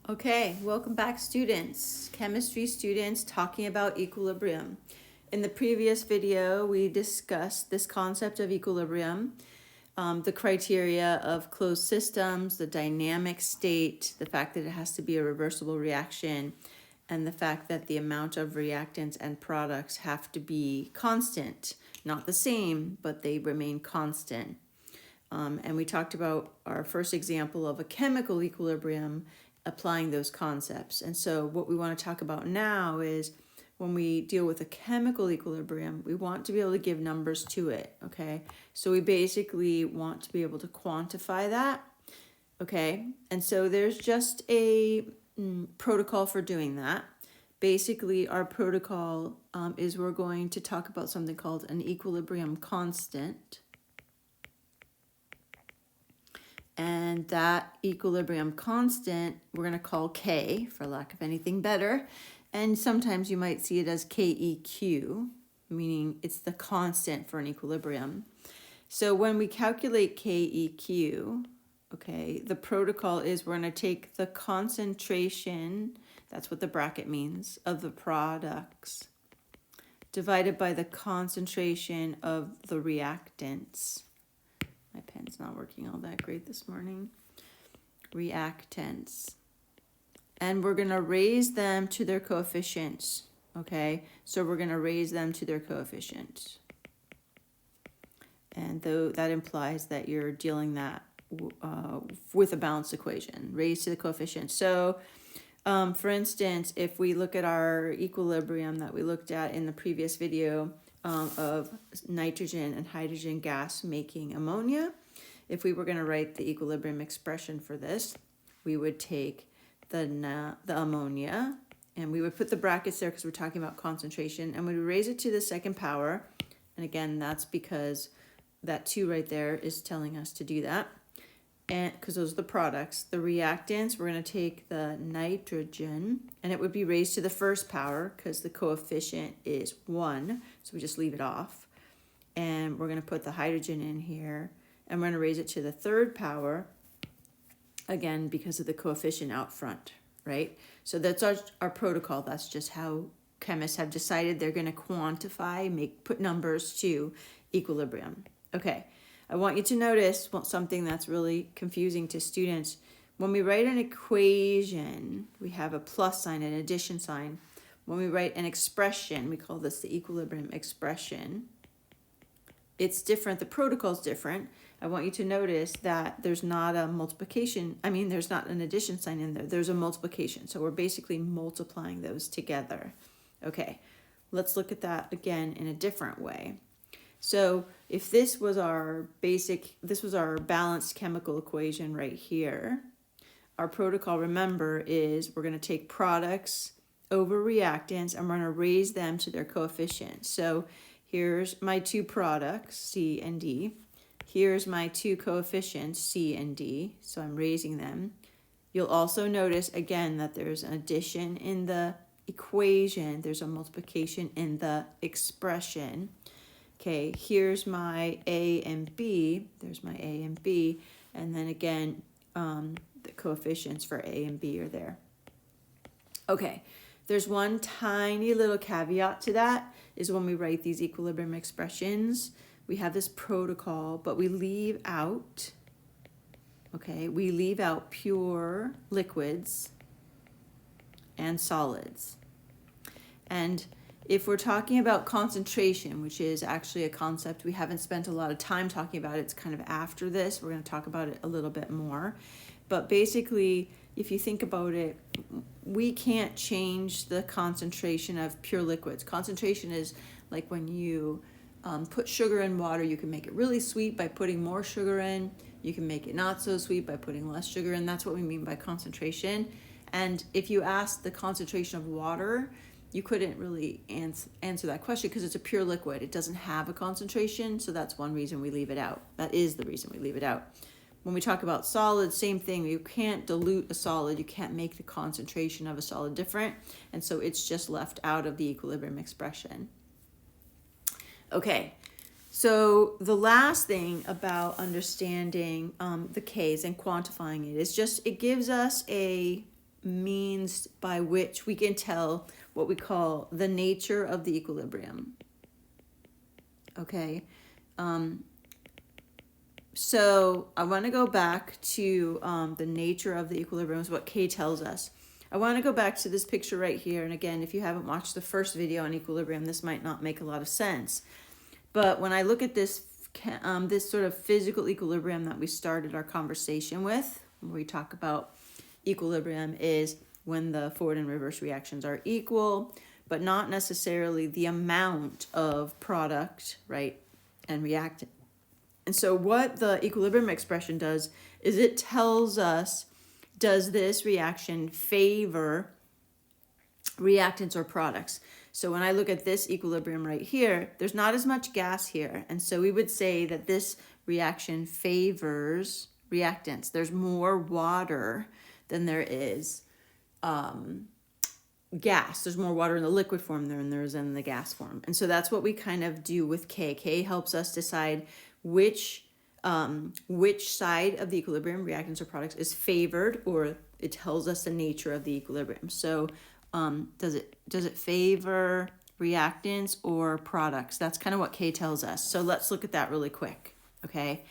Okay, welcome back students. Chemistry students talking about equilibrium. In the previous video, we discussed this concept of equilibrium, the criteria of closed systems, the dynamic state, the fact that it has to be a reversible reaction, and the fact that the amount of reactants and products have to be constant. Not the same, but they remain constant. And we talked about our first example of a chemical equilibrium applying those concepts. And so what we want to talk about now is when we deal with a chemical equilibrium, we want to be able to give numbers to it, okay? So we basically want to be able to quantify that, okay? And so there's just a protocol for doing that. Basically, our protocol is we're going to talk about something called an equilibrium constant. And that equilibrium constant, we're going to call K, for lack of anything better. And sometimes you might see it as KEQ, meaning it's the constant for an equilibrium. So when we calculate KEQ, okay, the protocol is we're going to take the concentration, that's what the bracket means, of the products, divided by the concentration of the reactants. My pen's not working all that great this morning. Reactants. And we're going to raise them to their coefficients. Okay, so we're going to raise them to their coefficients. And though that implies that you're dealing that with a balanced equation, raised to the coefficient. So, for instance, if we look at our equilibrium that we looked at in the previous video, of nitrogen and hydrogen gas making ammonia. If we were going to write the equilibrium expression for this, we would take the ammonia and we would put the brackets there because we're talking about concentration, and we would raise it to the second power. And again, that's because that 2 right there is telling us to do that. And because those are the products. The reactants, we're going to take the nitrogen and it would be raised to the first power because the coefficient is 1, so we just leave it off. And we're going to put the hydrogen in here and we're going to raise it to the third power, again because of the coefficient out front, right? So that's our protocol. That's just how chemists have decided they're going to quantify, put numbers to equilibrium. Okay. I want you to notice something that's really confusing to students. When we write an equation, we have a plus sign, an addition sign. When we write an expression, we call this the equilibrium expression. It's different. The protocol is different. I want you to notice that there's not a multiplication. There's not an addition sign in there. There's a multiplication. So we're basically multiplying those together. Okay, let's look at that again in a different way. So if this was our balanced chemical equation right here, our protocol, remember, is we're going to take products over reactants and we're going to raise them to their coefficients. So here's my 2 products, C and D. Here's my 2 coefficients, C and D. So I'm raising them. You'll also notice, again, that there's an addition in the equation. There's a multiplication in the expression. Okay, here's my A and B. There's my A and B. And then again, the coefficients for A and B are there. Okay, there's one tiny little caveat to that, is when we write these equilibrium expressions, we have this protocol, but we leave out, pure liquids and solids. And if we're talking about concentration, which is actually a concept we haven't spent a lot of time talking about, it's kind of after this, we're going to talk about it a little bit more. But basically, if you think about it, we can't change the concentration of pure liquids. Concentration is like when you put sugar in water, you can make it really sweet by putting more sugar in. You can make it not so sweet by putting less sugar in. That's what we mean by concentration. And if you ask the concentration of water, you couldn't really answer that question because it's a pure liquid. It doesn't have a concentration, so that's one reason we leave it out. That is the reason we leave it out. When we talk about solids, same thing. You can't dilute a solid. You can't make the concentration of a solid different, and so it's just left out of the equilibrium expression. Okay, so the last thing about understanding the K's and quantifying it is just it gives us a means by which we can tell what we call the nature of the equilibrium. Okay. So I want to go back to the nature of the equilibrium is what K tells us. I want to go back to this picture right here. And again, if you haven't watched the first video on equilibrium, this might not make a lot of sense. But when I look at this sort of physical equilibrium that we started our conversation with, when we talk about equilibrium, is when the forward and reverse reactions are equal, but not necessarily the amount of product, right, and reactant. And so what the equilibrium expression does is it tells us, does this reaction favor reactants or products? So when I look at this equilibrium right here, there's not as much gas here. And so we would say that this reaction favors reactants. There's more water than there is gas. There's more water in the liquid form than there is in the gas form. And so that's what we kind of do with K. K helps us decide which side of the equilibrium, reactants or products, is favored, or it tells us the nature of the equilibrium. So does it favor reactants or products? That's kind of what K tells us. So let's look at that really quick, okay?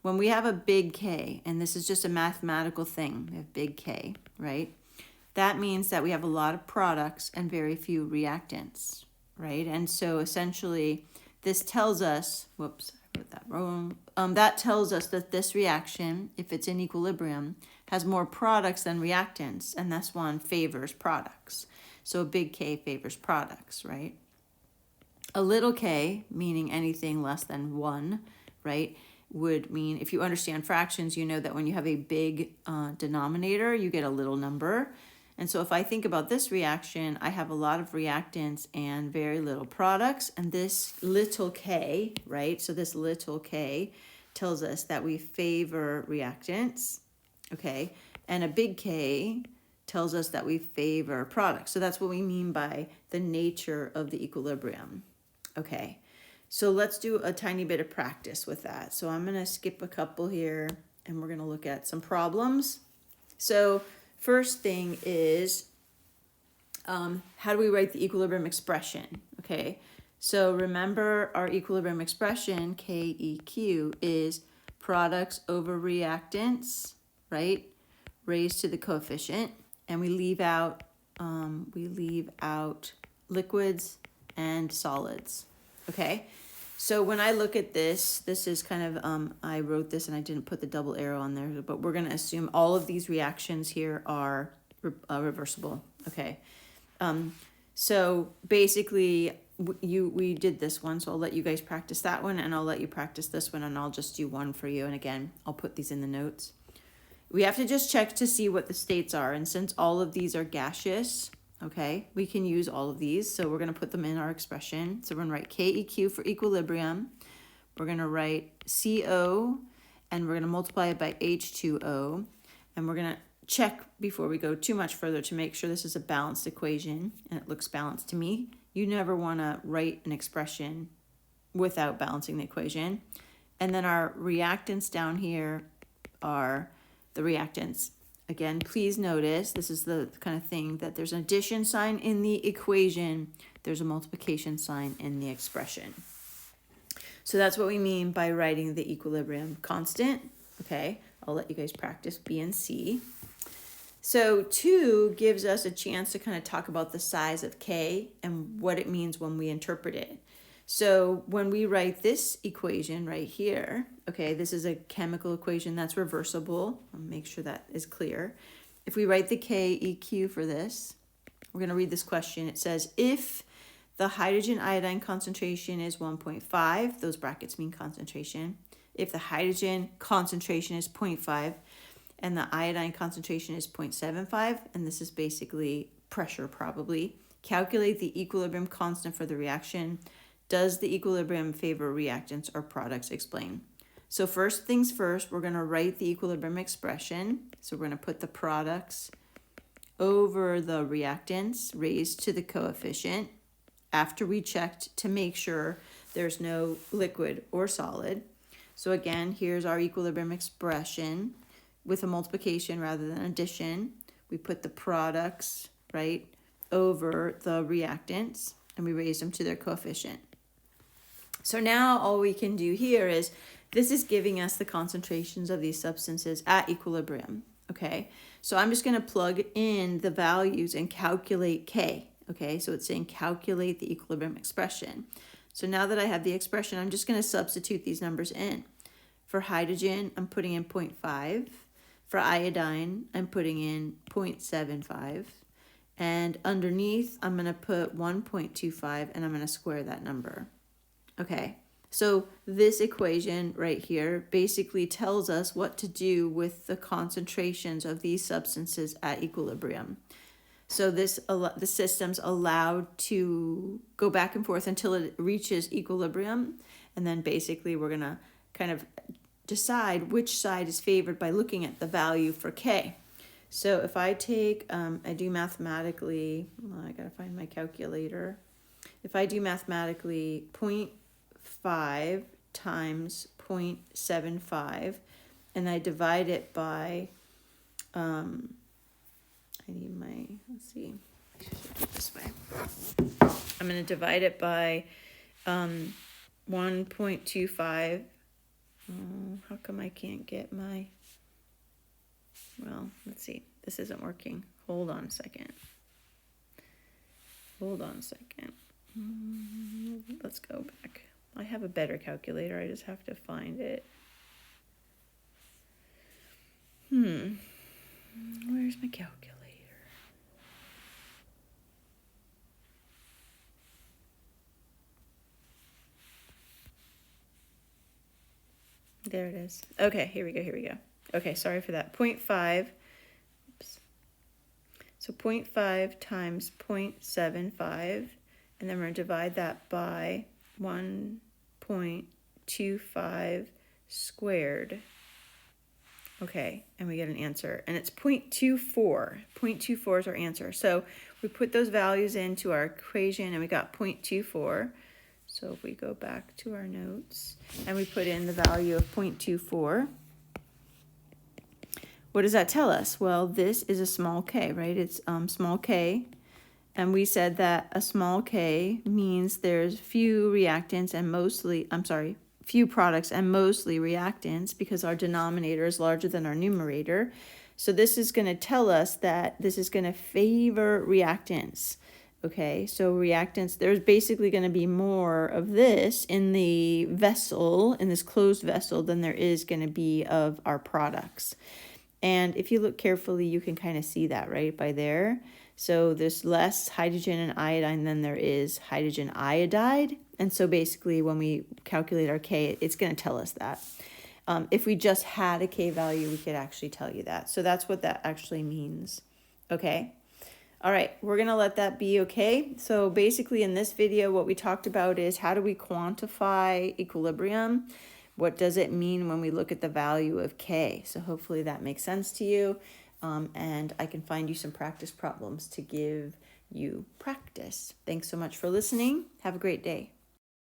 When we have a big K, and this is just a mathematical thing, we have big K, right? That means that we have a lot of products and very few reactants, right? And so essentially this tells us, whoops, I wrote that wrong. That tells us that this reaction, if it's in equilibrium, has more products than reactants, and this one favors products. So a big K favors products, right? A little k, meaning anything less than 1, right, would mean, if you understand fractions, you know that when you have a big denominator, you get a little number. And so if I think about this reaction, I have a lot of reactants and very little products. And this little k, right, so this little k tells us that we favor reactants, okay? And a big K tells us that we favor products. So that's what we mean by the nature of the equilibrium, okay? So let's do a tiny bit of practice with that. So I'm gonna skip a couple here and we're gonna look at some problems. So first thing is, how do we write the equilibrium expression, okay? So remember our equilibrium expression, KEQ, is products over reactants, right, raised to the coefficient, and we leave out liquids and solids, okay? So when I look at this is kind of, I wrote this and I didn't put the double arrow on there, but we're gonna assume all of these reactions here are reversible, okay? So basically, we did this one, so I'll let you guys practice that one, and I'll let you practice this one, and I'll just do one for you. And again, I'll put these in the notes. We have to just check to see what the states are, and since all of these are gaseous, okay, we can use all of these. So we're going to put them in our expression. So we're going to write KEQ for equilibrium. We're going to write CO, and we're going to multiply it by H2O, and we're going to check before we go too much further to make sure this is a balanced equation, and it looks balanced to me. You never want to write an expression without balancing the equation. And then our reactants down here are the reactants. Again, please notice, this is the kind of thing that there's an addition sign in the equation, there's a multiplication sign in the expression. So that's what we mean by writing the equilibrium constant, okay? I'll let you guys practice B and C. So 2 gives us a chance to kind of talk about the size of K and what it means when we interpret it. So when we write this equation right here, okay, this is a chemical equation that's reversible. I'll make sure that is clear. If we write the KEQ for this, we're going to read this question. It says, if the hydrogen iodine concentration is 1.5, those brackets mean concentration. If the hydrogen concentration is 0.5, and the iodine concentration is 0.75, and this is basically pressure probably. Calculate the equilibrium constant for the reaction. Does the equilibrium favor reactants or products? Explain. So first things first, we're gonna write the equilibrium expression. So we're gonna put the products over the reactants raised to the coefficient after we checked to make sure there's no liquid or solid. So again, here's our equilibrium expression with a multiplication rather than addition. we put the products, right, over the reactants, and we raise them to their coefficient. So now all we can do here is, this is giving us the concentrations of these substances at equilibrium, okay? So I'm just gonna plug in the values and calculate K, okay? So it's saying calculate the equilibrium expression. So now that I have the expression, I'm just gonna substitute these numbers in. For hydrogen, I'm putting in 0.5. For iodine, I'm putting in 0.75. And underneath, I'm going to put 1.25, and I'm going to square that number. Okay, so this equation right here basically tells us what to do with the concentrations of these substances at equilibrium. So the system's allowed to go back and forth until it reaches equilibrium, and then basically we're going to kind of decide which side is favored by looking at the value for K. So if I take, I do mathematically, well, I gotta find my calculator. If I do mathematically 0.5 times 0.75, and I divide it by, I need my, let's see, I should do it this way. I'm gonna divide it by 1.25. How come I can't get my, well, let's see. This isn't working. Hold on a second. Let's go back. I have a better calculator. I just have to find it. Where's my calculator? There it is. Okay, here we go. Okay, sorry for that. 0.5. Oops. So 0.5 times 0.75, and then we're going to divide that by 1.25 squared. Okay, and we get an answer, and it's 0.24. 0.24 is our answer. So we put those values into our equation, and we got 0.24. So if we go back to our notes and we put in the value of 0.24, what does that tell us? Well, this is a small k, right? It's small k, and we said that a small k means there's few reactants and few products and mostly reactants, because our denominator is larger than our numerator. So this is going to tell us that this is going to favor reactants. Okay, so reactants, there's basically going to be more of this in the vessel, in this closed vessel, than there is going to be of our products. And if you look carefully, you can kind of see that right by there. So there's less hydrogen and iodine than there is hydrogen iodide. And so basically when we calculate our K, it's going to tell us that. If we just had a K value, we could actually tell you that. So that's what that actually means. Okay. All right, we're going to let that be okay. So basically in this video, what we talked about is how do we quantify equilibrium? What does it mean when we look at the value of K? So hopefully that makes sense to you. And I can find you some practice problems to give you practice. Thanks so much for listening. Have a great day.